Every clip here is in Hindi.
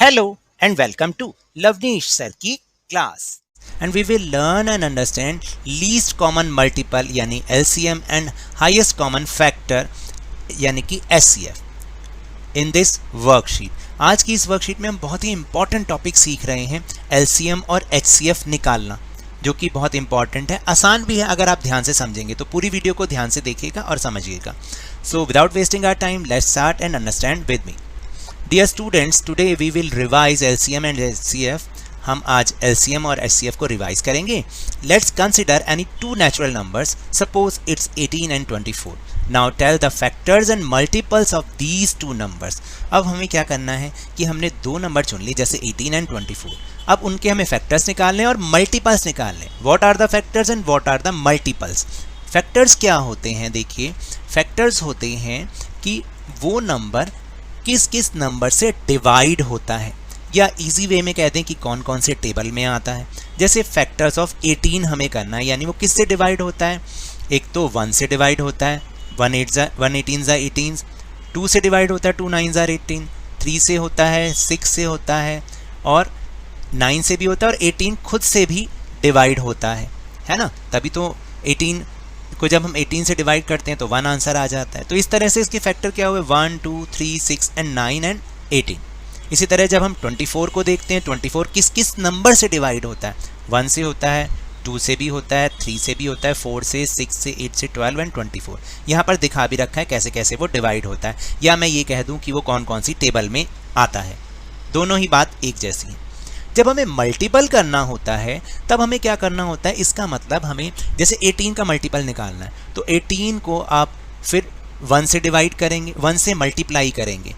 Hello and welcome to Lavneesh Sir की class and we will learn and understand least common multiple यानी LCM and highest common factor यानी कि SCF in this worksheet. आज की इस वर्कशीट में हम बहुत ही इंपॉर्टेंट टॉपिक सीख रहे हैं LCM और HCF निकालना, जो कि बहुत इंपॉर्टेंट है, आसान भी है अगर आप ध्यान से समझेंगे तो। पूरी वीडियो को ध्यान से देखिएगा और समझिएगा। So without wasting our time let's start and understand with me. Dear students, today we will revise LCM and HCF। हम आज LCM और HCF को रिवाइज करेंगे। Let's consider any two natural numbers, suppose its 18 and 24। Now tell the factors and multiples of these two numbers. अब हमें क्या करना है कि हमने दो नंबर चुन लिए, जैसे 18 एंड 24। अब उनके हमें फैक्टर्स निकालने और मल्टीपल्स निकालने। What are the factors and what are the multiples. Factors क्या होते हैं? देखिए, फैक्टर्स होते हैं कि वो नंबर किस किस नंबर से डिवाइड होता है, या इजी वे में कहते हैं कि कौन कौन से टेबल में आता है। जैसे फैक्टर्स ऑफ 18 हमें करना है, यानी वो किस से डिवाइड होता है? एक तो 1 से डिवाइड होता है, 1 18 ज़ा 18, 2 से डिवाइड होता है, 2 9 ज़ा 18, 3 से होता है, 6 से होता है, और 9 से भी होता है, और 18 खुद से भी डिवाइड होता है ना। तभी तो 18 को जब हम 18 से डिवाइड करते हैं तो 1 आंसर आ जाता है। तो इस तरह से इसके फैक्टर क्या हुए? 1 2 3 6 एंड 9 एंड 18। इसी तरह जब हम 24 को देखते हैं, 24 किस किस नंबर से डिवाइड होता है? 1 से होता है, 2 से भी होता है, 3 से भी होता है, 4 से, 6 से, 8 से, 12 एंड 24। यहाँ पर दिखा भी रखा है कैसे कैसे वो डिवाइड होता है, या मैं ये कह दूँ कि वो कौन कौन सी टेबल में आता है। दोनों ही बात एक जैसी है। जब हमें मल्टीपल करना होता है तब हमें क्या करना होता है? इसका मतलब हमें जैसे 18 का मल्टीपल निकालना है, तो 18 को आप फिर 1 से डिवाइड करेंगे, 1 से मल्टीप्लाई करेंगे,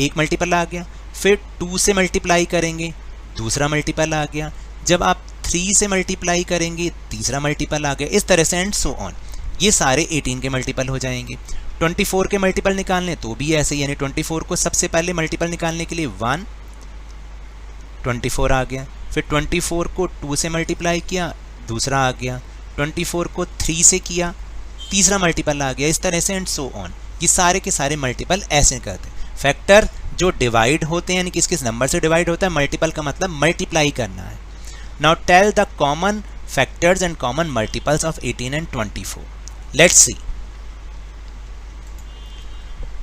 एक मल्टीपल आ गया। फिर 2 से मल्टीप्लाई करेंगे, दूसरा मल्टीपल आ गया। जब आप 3 से मल्टीप्लाई करेंगे, तीसरा मल्टीपल आ गया। इस तरह से एंड सो ऑन। ये सारे 18 के मल्टीपल हो जाएंगे। 24 के मल्टीपल निकालने तो भी ऐसे, यानी 24 को सबसे पहले मल्टीपल निकालने के लिए 1, 24 आ गया। फिर 24 को 2 से मल्टीप्लाई किया, दूसरा आ गया। 24 को 3 से किया, तीसरा मल्टीपल आ गया। इस तरह से एंड सो ऑन। ये सारे के सारे मल्टीपल ऐसे करते हैं। फैक्टर जो डिवाइड होते हैं, यानी किस किस नंबर से डिवाइड होता है, मल्टीपल का मतलब मल्टीप्लाई करना है। Now tell the common factors and common multiples of 18 and 24। Let's see.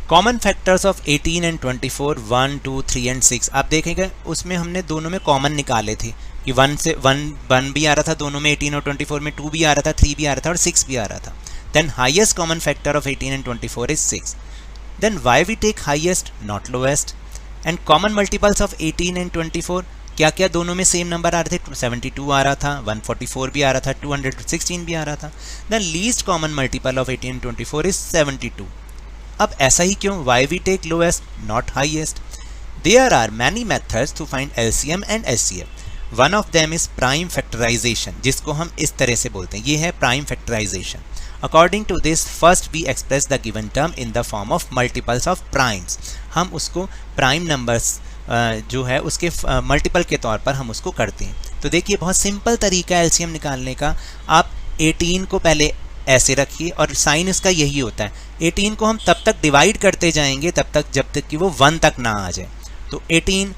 Common factors of 18 and 24, 1 2 3 and 6। आप देखेंगे उसमें हमने दोनों में कॉमन निकाले थे कि 1 भी आ रहा था दोनों में, 18 और 24 में 2 भी आ रहा था, 3 भी आ रहा था और 6 भी आ रहा था। Then highest common factor of 18 and 24 is 6। Then why we take highest not lowest. And common multiples of 18 and 24, क्या क्या दोनों में सेम नंबर आ रहे थे? 72 आ रहा था, 144 भी आ रहा था, 216 भी आ रहा था। Then least common multiple of 18 and 24 is 72। अब ऐसा ही क्यों? Why we take lowest not highest? There are many methods to find LCM and HCF. One of them is prime factorization, जिसको हम इस तरह से बोलते हैं, ये है prime factorization. According to this, first we express the given term in the form of multiples of primes. हम उसको prime numbers जो है उसके मल्टीपल के तौर पर हम उसको करते हैं। तो देखिए, बहुत सिंपल तरीका है LCM निकालने का। आप 18 को पहले ऐसे रखिए और साइन इसका यही होता है। 18 को हम तब तक डिवाइड करते जाएंगे जब तक कि वो 1 तक ना आ जाए। तो 18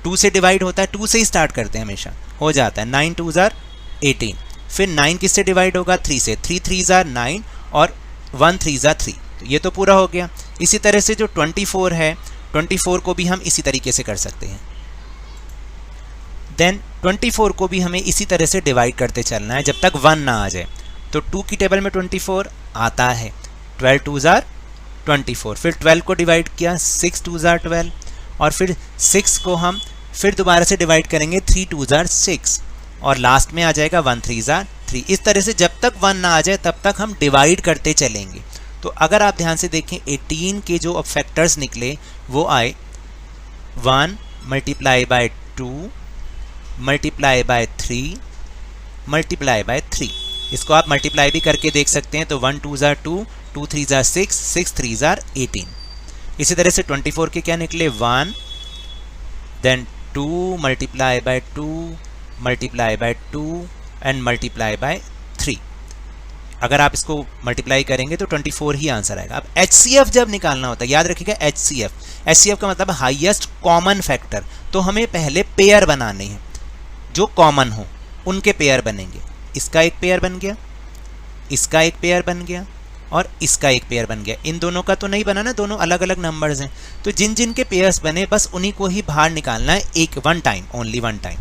2 से डिवाइड होता है, 2 से ही स्टार्ट करते हैं हमेशा, हो जाता है 9 2 ज़ार 18। फिर 9 किससे डिवाइड होगा? 3 से, 3 3 ज़ार 9 और 1 3 ज़ार 3। तो ये तो पूरा हो गया। इसी तरह से जो 24 है, 24 को भी हम इसी तरीके से कर सकते हैं। देन 24 को भी हमें इसी तरह से डिवाइड करते चलना है जब तक 1 ना आ जाए। तो 2 की टेबल में 24 आता है, 12 2 ज़ार 24। फिर 12 को डिवाइड किया, 6 2 ज़ार 12, और फिर 6 को हम फिर दोबारा से डिवाइड करेंगे, 3 2 ज़ार 6, और लास्ट में आ जाएगा 1 3 ज़ार 3। इस तरह से जब तक 1 ना आ जाए तब तक हम डिवाइड करते चलेंगे। तो अगर आप ध्यान से देखें, 18 के जो अब फैक्टर्स निकले वो आए 1 multiply by 2 multiply by 3 multiply by 3। इसको आप मल्टीप्लाई भी करके देख सकते हैं। तो 1 2 ज़ार 2, 2 3 ज़ार 6, 6 3 ज़ार 18। इसी तरह से 24 के क्या निकले? 1, then 2 multiply by 2 multiply by 2 and multiply by 3। अगर आप इसको मल्टीप्लाई करेंगे तो 24 ही आंसर आएगा। अब HCF जब निकालना होता है, याद रखिएगा HCF का मतलब हाईएस्ट कॉमन फैक्टर। तो हमें पहले पेयर बनाने हैं, जो कॉमन हो उनके पेयर बनेंगे। इसका एक पेयर बन गया, इसका एक पेयर बन गया और इसका एक पेयर बन गया। इन दोनों का तो नहीं बना ना, दोनों अलग अलग नंबर्स हैं। तो जिन जिन के पेयर्स बने बस उन्हीं को ही बाहर निकालना है, एक one time, only one time.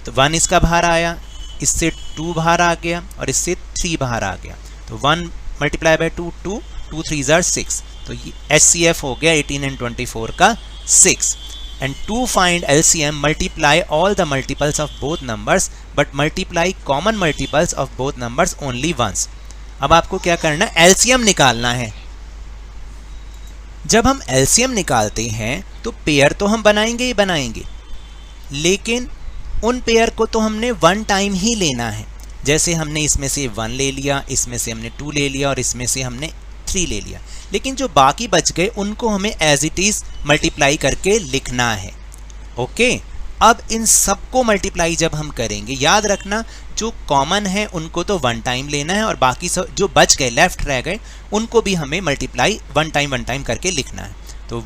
तो 1 इसका बाहर आया, इससे 2 बाहर आ गया और इससे 3 बाहर आ गया। तो 1 मल्टीप्लाई बाय 2 2, 2 3 आर 6। तो ये HCF हो गया 18 एंड 24 का 6। And to find LCM, multiply all the multiples of both numbers, but multiply common multiples of both numbers only once. अब आपको क्या करना है, LCM निकालना है। जब हम LCM निकालते हैं तो पेयर तो हम बनाएंगे ही बनाएंगे, लेकिन उन पेयर को तो हमने वन टाइम ही लेना है। जैसे हमने इसमें से 1 ले लिया, इसमें से हमने 2 ले लिया और इसमें से हमने 3 ले लिया, लेकिन जो बाकी बच गए उनको हमें एज इट इज़ मल्टीप्लाई करके लिखना है। ओके, अब इन सबको मल्टीप्लाई जब हम करेंगे, याद रखना जो कॉमन है उनको तो वन टाइम लेना है और बाकी सब जो बच गए, लेफ्ट रह गए, उनको भी हमें मल्टीप्लाई वन टाइम करके लिखना है। तो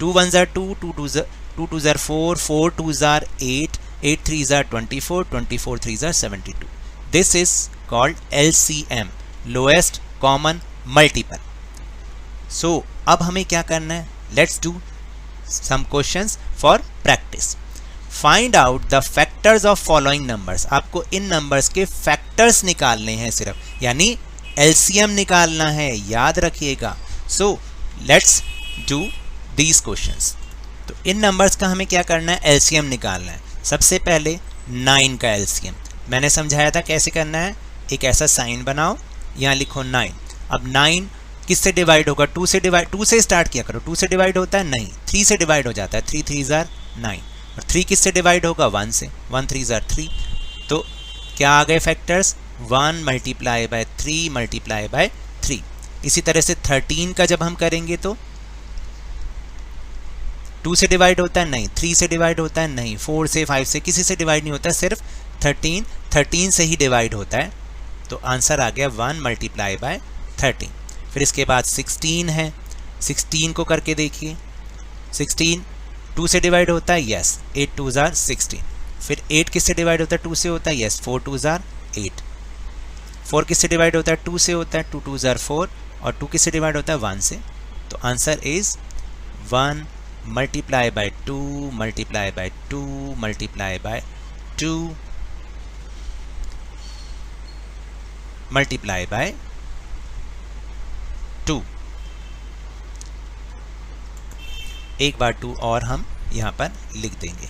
2 1 ज़ार 2, 2 2 ज़ार 4, 4 2 ज़ार 8, 8 3 ज़ार 24, 24 3 ज़ार 72। This is called LCM, lowest common multiple. So अब हमें क्या करना है, let's do some questions for practice. Find out the factors of following numbers. आपको इन नंबर्स के फैक्टर्स निकालने हैं सिर्फ, यानी LCM निकालना है, याद रखिएगा। So let's do these questions. तो इन नंबर्स का हमें क्या करना है, LCM निकालना है। सबसे पहले 9 का LCM मैंने समझाया था कैसे करना है। एक ऐसा साइन बनाओ, यहाँ लिखो 9। अब 9 किससे डिवाइड होगा, 2 से डिवाइड, 2 से स्टार्ट किया करो। 2 से डिवाइड होता है नहीं, 3 से डिवाइड हो जाता है। 3 3 ज़ार 9 और 3 किससे डिवाइड होगा, 1 से। 1 3 ज़ार 3। तो क्या आ गए factors, 1 multiply by 3 multiply by 3। इसी तरह से 13 का जब हम करेंगे तो 2 से डिवाइड होता है नहीं, 3 से डिवाइड होता है नहीं, 4 से 5 से किसी से डिवाइड नहीं होता, सिर्फ 13 से ही डिवाइड होता है। तो आंसर आ गया 1 मल्टीप्लाई बाय 13। फिर इसके बाद 16 है, 16 को करके देखिए। 16 2 से डिवाइड होता है, यस, 8 2 ज़ार 16। फिर 8 किससे डिवाइड होता है, 2 से होता है, यस, 4 2 ज़ार 8। 4 किससे डिवाइड होता है, 2 से होता है, 2 2 ज़ार 4 और 2 किससे डिवाइड होता है, 1 से। तो answer is 1 multiply by 2 multiply by 2 multiply by 2 multiply by 2। एक बार 2 और हम यहाँ पर लिख देंगे।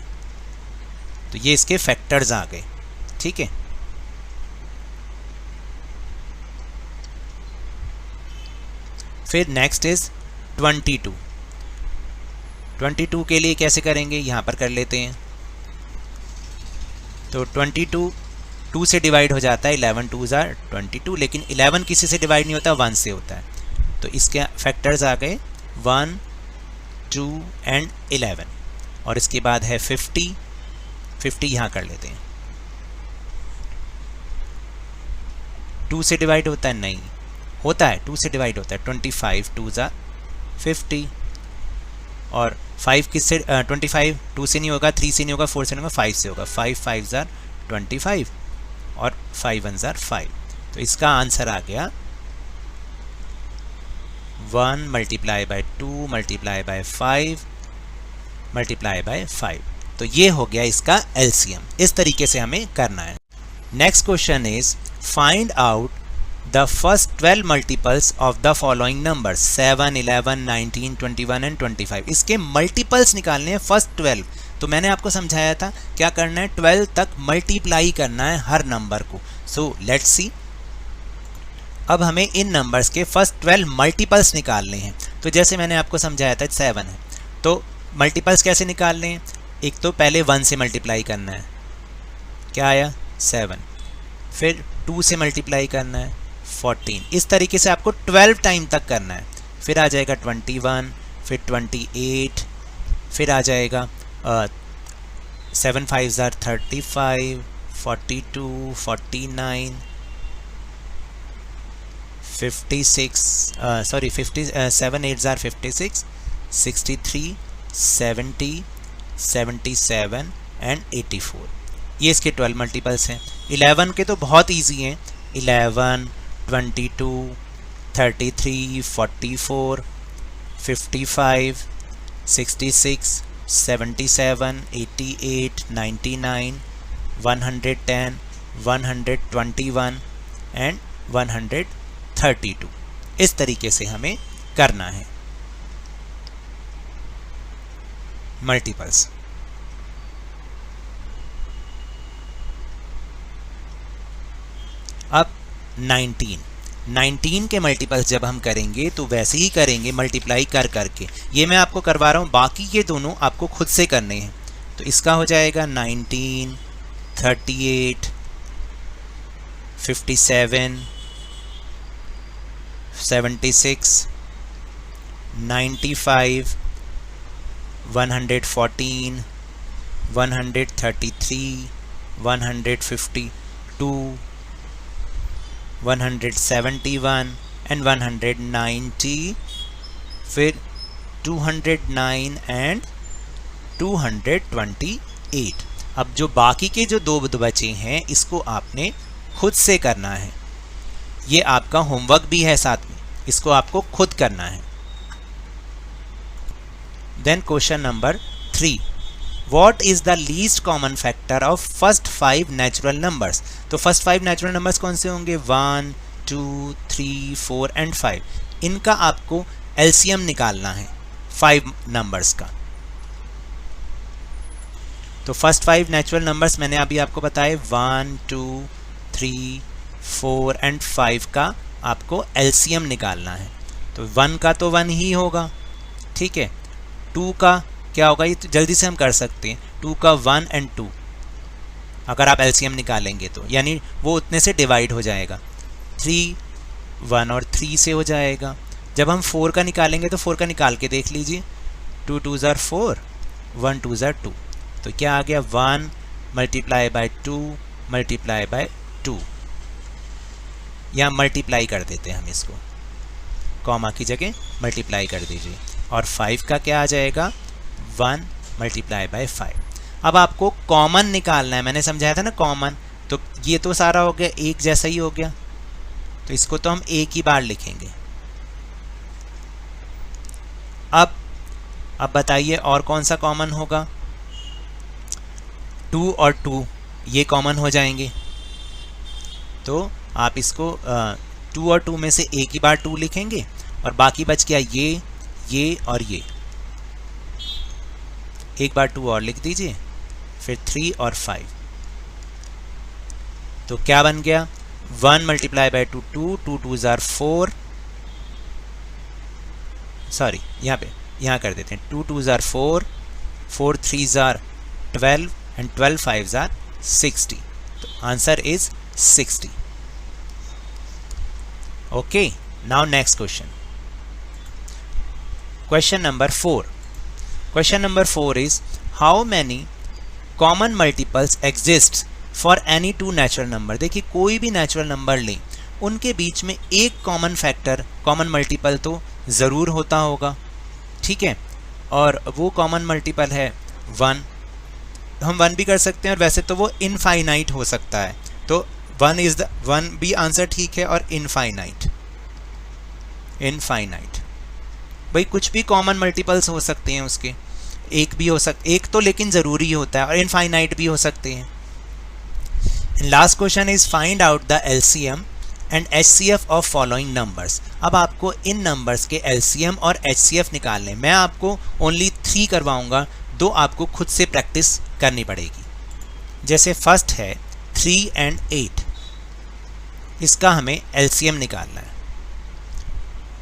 तो ये इसके फैक्टर्स आ गए, ठीक है। फिर नेक्स्ट इज 22। 22 के लिए कैसे करेंगे, यहाँ पर कर लेते हैं। तो 22 2 से डिवाइड हो जाता है, 11 2 ज़ार 22, लेकिन 11 किसी से डिवाइड नहीं होता, 1 से होता है। तो इसके फैक्टर्स आ गए 1 2 एंड 11। और इसके बाद है 50, 50 यहाँ कर लेते हैं। 2 से डिवाइड होता है नहीं, होता है, 2 से डिवाइड होता है। 25 2 ज़ार 50 और 5 किससे, 25 2 से नहीं होगा, 3 से नहीं होगा, 4 से नहीं होगा, 5 से होगा। 5 5 ज़ार 25 और 5 1 ज़ार 5। तो इसका आंसर आ गया 1 multiply by 2 multiply bye 5 multiply by 5। तो ये हो गया इसका LCM। इस तरीके से हमें करना है। Next question is find out the first 12 multiples of the following numbers 7 11 19 21 and 25। इसके मल्टीपल्स निकालने हैं, फर्स्ट 12। तो मैंने आपको समझाया था क्या करना है, 12 तक मल्टीप्लाई करना है हर नंबर को। So let's see. अब हमें इन नंबर्स के फर्स्ट 12 मल्टीपल्स निकालने हैं। तो जैसे मैंने आपको समझाया था 7 है, तो मल्टीपल्स कैसे निकालने हैं, एक तो पहले 1 से मल्टीप्लाई करना है, क्या आया 7। फिर 2 से मल्टीप्लाई करना है 14। इस तरीके से आपको 12 टाइम तक करना है। फिर आ जाएगा 21, फिर 28, फिर आ जाएगा 7 5 ज़ार 35, 42 49 56 सॉरी 57 8 आर 56, 63, 70, 77 एंड 84, ये इसके 12 मल्टीपल्स हैं। 11 के तो बहुत इजी हैं, 11, 22, 33, 44, 55, 66, 77, 88, 99, 110, 121 एंड 132। इस तरीके से हमें करना है मल्टीपल्स। अब 19 के मल्टीपल्स जब हम करेंगे तो वैसे ही करेंगे, मल्टीप्लाई कर करके। ये मैं आपको करवा रहा हूँ, बाकी ये दोनों आपको खुद से करने हैं। तो इसका हो जाएगा 19, 38, 57, 76, 95, 114, 133, 152, 171 एंड 190, फिर 209 एंड 228। अब जो बाकी के जो दो बचे हैं इसको आपने खुद से करना है। ये आपका होमवर्क भी है साथ में, इसको आपको खुद करना है। Then question number 3, What is the least common factor of first 5 natural numbers? तो फर्स्ट 5 नेचुरल नंबर्स कौन से होंगे? 1, 2, 3, 4 एंड 5। इनका आपको एलसीएम निकालना है 5 नंबर्स का। तो फर्स्ट 5 नेचुरल नंबर्स मैंने अभी आपको बताए, 1, 2, 3, 4 एंड 5 का आपको एलसीएम निकालना है। तो 1 का तो 1 ही होगा, ठीक है। 2 का क्या होगा? ये तो जल्दी से हम कर सकते हैं। 2 का 1 एंड 2 अगर आप एलसीएम निकालेंगे तो, यानी वो उतने से डिवाइड हो जाएगा। 3 1 और 3 से हो जाएगा। जब हम 4 का निकालेंगे तो 4 का निकाल के देख लीजिए, 2 2 ज़ार 4, 1 2 ज़ार 2। तो क्या आ गया? 1 मल्टीप्लाई बाय 2 मल्टीप्लाई बाय 2। यहाँ मल्टीप्लाई कर देते हैं हम इसको, कॉमा की जगह मल्टीप्लाई कर दीजिए। और 5 का क्या आ जाएगा? 1 मल्टीप्लाई बाय 5। अब आपको कॉमन निकालना है, मैंने समझाया था ना कॉमन। तो ये तो सारा हो गया, एक जैसा ही हो गया, तो इसको तो हम एक ही बार लिखेंगे। अब बताइए और कौन सा कॉमन होगा? 2 और 2 ये कॉमन हो जाएंगे। तो आप इसको 2 और 2 में से एक ही बार 2 लिखेंगे, और बाकी बच गया ये और ये। एक बार 2 और लिख दीजिए, फिर 3 और 5। तो क्या बन गया? 1 मल्टीप्लाई बाय 2 2, 2 2 ज़ार 4, सॉरी यहाँ कर देते हैं, 2 2 ज़ार 4, 4 3 ज़ार 12 एंड 12 5 ज़ार 60। तो answer is 60। Okay, now next question, question number 4। Question number 4 is, how many common multiples exist for any two natural number? देखिए कोई भी नेचुरल नंबर लें, उनके बीच में एक कॉमन फैक्टर, कॉमन मल्टीपल तो ज़रूर होता होगा, ठीक है। और वो कॉमन मल्टीपल है 1। हम 1 भी कर सकते हैं, और वैसे तो वो इनफाइनाइट हो सकता है। तो 1 भी आंसर ठीक है, और इनफाइनाइट भाई कुछ भी कॉमन मल्टीपल्स हो सकते हैं उसके, एक भी हो सकते, एक तो लेकिन ज़रूरी होता है, और इनफाइनाइट भी हो सकते हैं। Last question is find out the LCM and HCF of following numbers. अब आपको इन नंबर्स के एलसीएम और एचसीएफ निकालने। मैं आपको ओनली 3 करवाऊंगा, 2 आपको खुद से प्रैक्टिस करनी पड़ेगी। जैसे फर्स्ट है 3 एंड 8, इसका हमें एलसीएम निकालना है।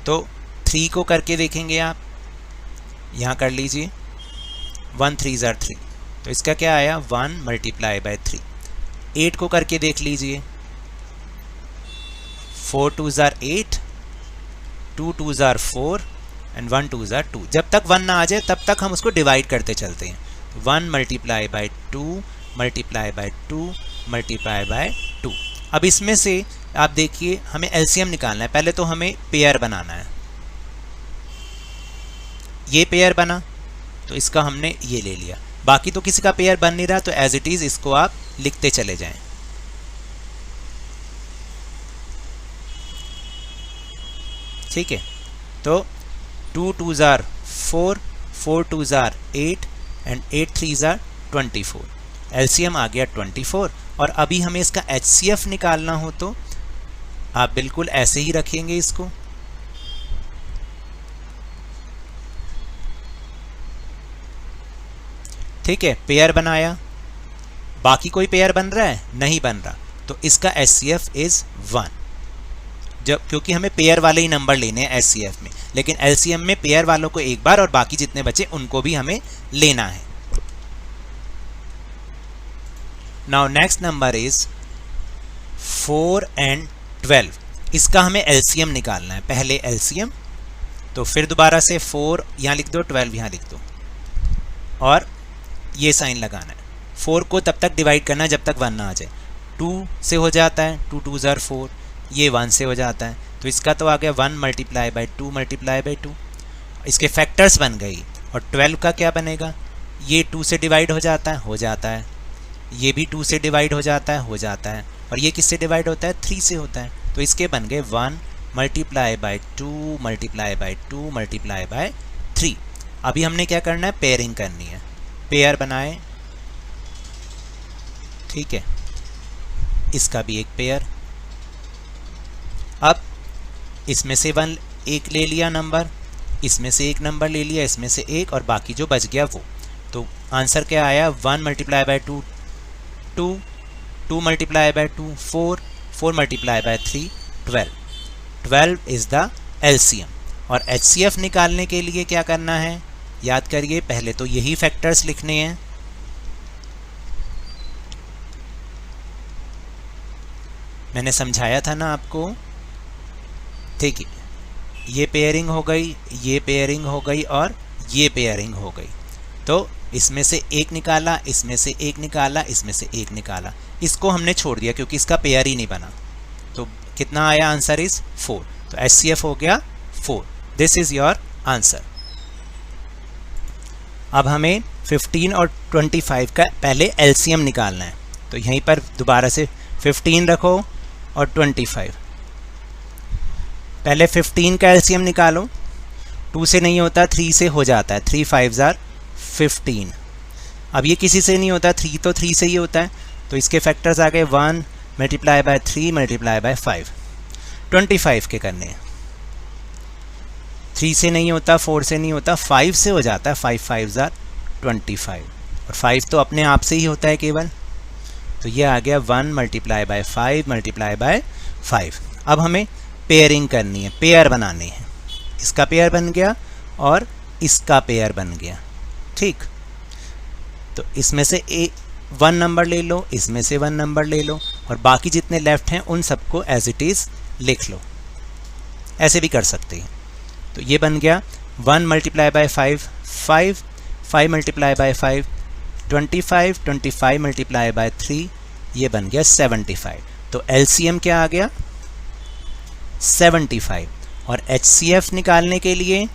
तो 3 को करके देखेंगे आप, यहाँ कर लीजिए, 1 3 ज़ार 3, तो इसका क्या आया? 1 मल्टीप्लाई बाय 3। 8 को करके देख लीजिए, 4 2 ज़ार 8, 2 2 ज़ार 4 एंड 1 2 ज़ार 2। जब तक 1 ना आ जाए तब तक हम उसको डिवाइड करते चलते हैं। 1 multiply by 2 multiply by 2 multiply by 2। अब इसमें से आप देखिए हमें एलसीएम निकालना है। पहले तो हमें पेयर बनाना है। ये पेयर बना तो इसका हमने ये ले लिया, बाकी तो किसी का पेयर बन नहीं रहा, तो एज इट इज़ इसको आप लिखते चले जाएं। ठीक है, तो 2 2s are 4, 4 2s are 8 and 8 3s are 24। LCM आ गया 24। और अभी हमें इसका एचसीएफ निकालना हो तो आप बिल्कुल ऐसे ही रखेंगे इसको। ठीक है, पेयर बनाया, बाकी कोई पेयर बन रहा है? नहीं बन रहा, तो इसका एचसीएफ इज 1। जब क्योंकि हमें पेयर वाले ही नंबर लेने हैं एचसीएफ में, लेकिन एलसीएम में पेयर वालों को एक बार और बाकी जितने बचे उनको भी हमें लेना है। Now next number is 4 and 12। इसका हमें एलसीएम निकालना है। पहले एलसीएम, तो फिर दोबारा से 4 यहाँ लिख दो, 12 यहाँ लिख दो और ये साइन लगाना है। 4 को तब तक डिवाइड करना है जब तक 1 ना आ जाए। 2 से हो जाता है, 2 2s are 4, ये 1 से हो जाता है, तो इसका तो आ गया 1 मल्टीप्लाई बाई 2 मल्टीप्लाई बाई 2। इसके फैक्टर्स बन गई। और 12 का क्या बनेगा? ये 2 से डिवाइड हो जाता है, हो जाता है। ये भी 2 से डिवाइड हो जाता है, हो जाता है। और ये किससे डिवाइड होता है? 3 से होता है, तो इसके बन गए 1 multiply by 2 multiply by 2 multiply by 3। अभी हमने क्या करना है? पेयरिंग करनी है। पेयर बनाए, ठीक है, इसका भी एक पेयर। अब इसमें से 1 एक ले लिया नंबर, इसमें से एक नंबर ले लिया, इसमें से एक, और बाकी जो बच गया वो। तो आंसर क्या आया? 1 multiply by 2 2, 2 multiply by 2 4, 4 multiply by 3 12। 12 is the LCM. और एचसीएफ निकालने के लिए क्या करना है? याद करिए, पहले तो यही फैक्टर्स लिखने हैं। मैंने समझाया था ना आपको। ठीक है, ये पेयरिंग हो गई, ये पेयरिंग हो गई और ये पेयरिंग हो गई। तो इसमें से एक निकाला, इसमें से एक निकाला, इसमें से एक निकाला, इसको हमने छोड़ दिया क्योंकि इसका पेयर ही नहीं बना। तो कितना आया? Answer is 4। तो एचसीएफ हो गया 4। This is your answer. अब हमें 15 और 25 का पहले एलसीएम निकालना है। तो यहीं पर दोबारा से 15 रखो और 25। पहले 15 का एलसीएम निकालो। 2 से नहीं होता, 3 से हो जाता है। 3 5s are 15। अब ये किसी से नहीं होता, 3 तो 3 से ही होता है, तो इसके फैक्टर्स आ गए 1 मल्टीप्लाई बाय 3 मल्टीप्लाई बाय 5। 25 के करने हैं। 3 से नहीं होता, 4 से नहीं होता, 5 से हो जाता है। 5 5s are 25 और 5 तो अपने आप से ही होता है केवल। तो ये आ गया 1 मल्टीप्लाई बाय 5 मल्टीप्लाई बाय 5। अब हमें पेयरिंग करनी है, पेयर बनाने हैं। इसका पेयर बन गया और इसका पेयर बन गया। ठीक, तो इसमें से 1 नंबर ले लो, इसमें से 1 नंबर ले लो, और बाकी जितने लेफ्ट हैं उन सबको एज इट इज़ लिख लो। ऐसे भी कर सकते हैं। तो ये बन गया 1 multiply by 5 5, 5 multiply by 5 25, 25 multiply by 3, ये बन गया 75। तो एलसीएम क्या आ गया? 75। और एचसीएफ निकालने के लिए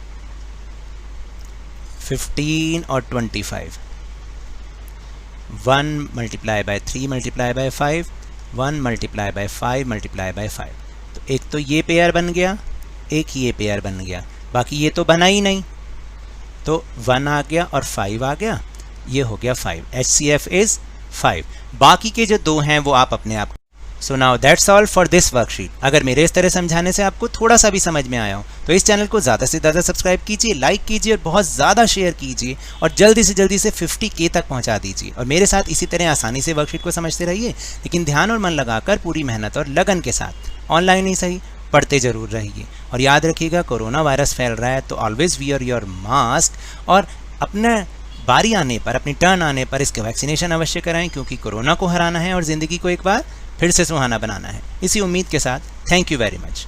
15 और 25। 1 multiply by 3 multiply by 5, 1 multiply by 5 multiply by 5। तो एक तो ये पेयर बन गया, एक ये पेयर बन गया, बाकी ये तो बना ही नहीं। तो 1 आ गया और 5 आ गया, ये हो गया 5। HCF is 5। बाकी के जो 2 हैं वो आप अपने आप। So now that's all for this worksheet. अगर मेरे इस तरह समझाने से आपको थोड़ा सा भी समझ में आया हो तो इस चैनल को ज़्यादा से ज़्यादा सब्सक्राइब कीजिए, लाइक कीजिए और बहुत ज़्यादा शेयर कीजिए, और जल्दी से 50K तक पहुंचा दीजिए। और मेरे साथ इसी तरह आसानी से वर्कशीट को समझते रहिए, लेकिन ध्यान और मन लगाकर पूरी मेहनत और लगन के साथ, ऑनलाइन ही सही, पढ़ते ज़रूर रहिए। और याद रखिएगा, कोरोना वायरस फैल रहा है तो ऑलवेज वियर योर मास्क, और अपने बारी आने पर, अपनी टर्न आने पर इसका वैक्सीनेशन अवश्य कराएं, क्योंकि कोरोना को हराना है और ज़िंदगी को एक बार फिर से सुहाना बनाना है। इसी उम्मीद के साथ थैंक यू वेरी मच।